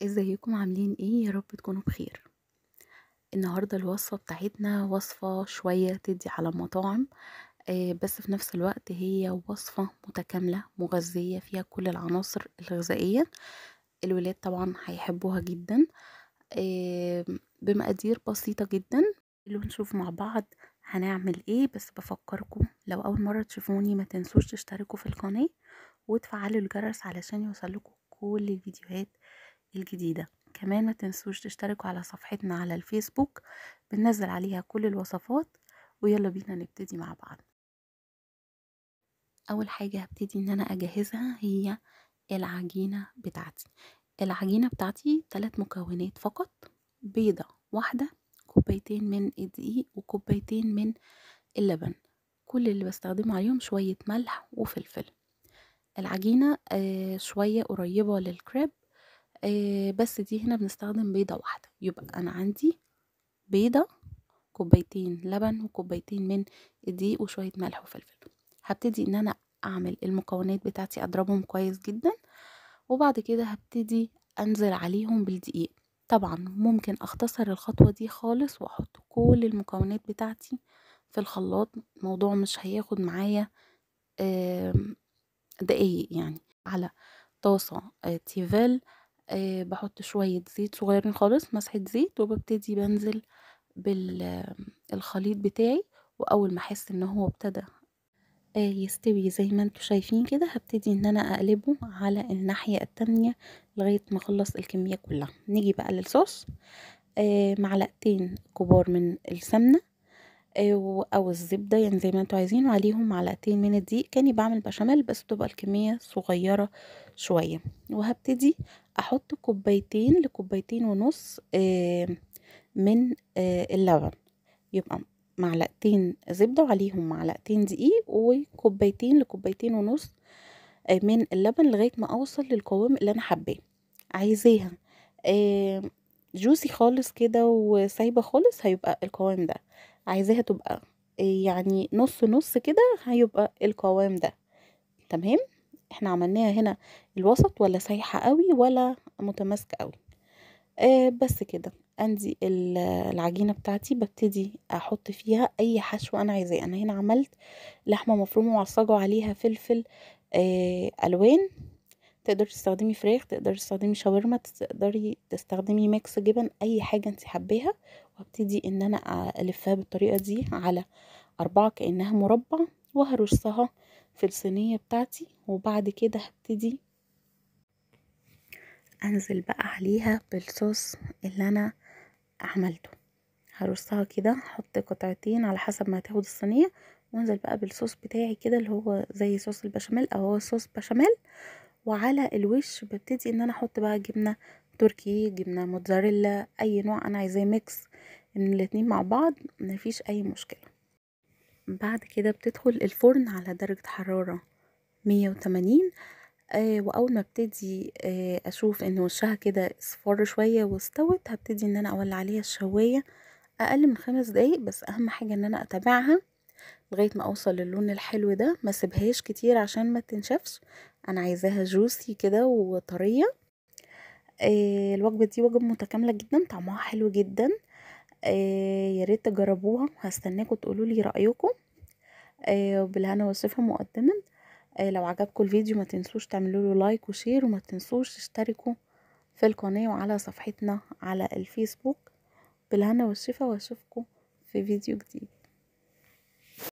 ازيكم عاملين ايه؟ يا رب تكونوا بخير. النهارده الوصفه بتاعتنا وصفه شويه تدي على مطاعم. بس في نفس الوقت هي وصفه متكامله مغذيه فيها كل العناصر الغذائيه. الولاد طبعا هيحبوها جدا. آه بمقادير بسيطه جدا. اللي نشوف مع بعض هنعمل ايه. بس بفكركم لو اول مره تشوفوني ما تنسوش تشتركوا في القناه وتفعلوا الجرس علشان يوصلكوا كل الفيديوهات الجديدة. كمان ما تنسوش تشتركوا على صفحتنا على الفيسبوك، بننزل عليها كل الوصفات. ويلا بينا نبتدي مع بعض. اول حاجة هبتدي ان انا اجهزها هي العجينة بتاعتي. العجينة بتاعتي 3 مكونات فقط: بيضة واحدة، كوبايتين من الدقيق، وكوبايتين من اللبن. كل اللي بستخدمه عليهم شوية ملح وفلفل. العجينة شوية قريبة للكريب. بس دي هنا بنستخدم بيضة واحدة. يبقى أنا عندي بيضة، كوبايتين لبن، وكوبايتين من الدقيق، وشوية ملح وفلفل. هبتدي ان انا اعمل المكونات بتاعتي، اضربهم كويس جدا، وبعد كده هبتدي انزل عليهم بالدقيق. طبعا ممكن اختصر الخطوة دي خالص واحط كل المكونات بتاعتي في الخلاط. الموضوع مش هياخد معايا دقايق يعني. على طاسة تيفال بحط شوية زيت صغيرين خالص، مسحة زيت، وببتدي بنزل بالخليط بتاعي. واول ما احس ان هو ابتدى يستوي زي ما انتوا شايفين كده، هبتدي ان انا اقلبه على الناحية التانية لغاية ما اخلص الكمية كلها. نيجي بقى للصوص. معلقتين كبار من السمنة او الزبدة، يعني زي ما انتوا عايزين، وعليهم معلقتين من الدقيق. كاني بعمل بشاميل بس تبقى الكمية صغيرة شوية. وهبتدي احط كوبايتين لكوبايتين ونص من اللبن. يبقى معلقتين زبدة وعليهم معلقتين دقيق، وكوبايتين لكوبايتين ونص من اللبن، لغاية ما اوصل للقوام اللي انا حباه. عايزاها جوسي خالص كده وسايبة خالص، هيبقى القوام ده. عايزاها تبقى يعني نص نص كده، هيبقى القوام ده. تمام. احنا عملناها هنا الوسط، ولا سايحة قوي ولا متماسكة قوي. بس كده. عندي العجينة بتاعتي، ببتدي احط فيها اي حشو انا عايزاه. انا هنا عملت لحمة مفرومة وعصاجة وعليها فلفل الوان. تقدري تستخدمي فراخ، تقدري تستخدمي شاورما، تقدري تستخدمي ميكس جبن، اي حاجة انت حباها. وابتدي ان انا الفها بالطريقة دي على 4 كأنها مربع، وهرصها في الصينية بتاعتي. وبعد كده هبتدي انزل بقى عليها بالصوص اللي انا عملته. هرصها كده، احط قطعتين على حسب ما هتاخد الصينية، وانزل بقى بالصوص بتاعي كده، اللي هو زي صوص البشاميل او هو صوص بشاميل. وعلى الوش ببتدي ان انا احط بقى جبنة تركي، جبنة موتزاريلا، اي نوع انا عايزاه، ميكس من الاتنين مع بعض، مفيش اي مشكلة. بعد كده بتدخل الفرن على درجة حرارة 180. واول ما ابتدي اشوف ان وشها كده اصفر شوية واستوت، هبتدي ان انا اولع عليها الشواية اقل من 5 دقايق. بس اهم حاجة ان انا اتابعها لغاية ما اوصل للون الحلو ده. ما سيبهاش كتير عشان ما تنشفش، انا عايزاها جوسي كده وطرية. الوجبة دي وجبة متكاملة جدا، طعمها حلو جدا. يا ريت تجربوها، هستناكم تقولوا لي رأيكم. وبالهنا والشفا مقدما. لو عجبكم الفيديو ما تنسوش تعملوا له لايك وشير، وما تنسوش تشتركوا في القناة وعلى صفحتنا على الفيسبوك. بالهنا والشفا، واشوفكم في فيديو جديد.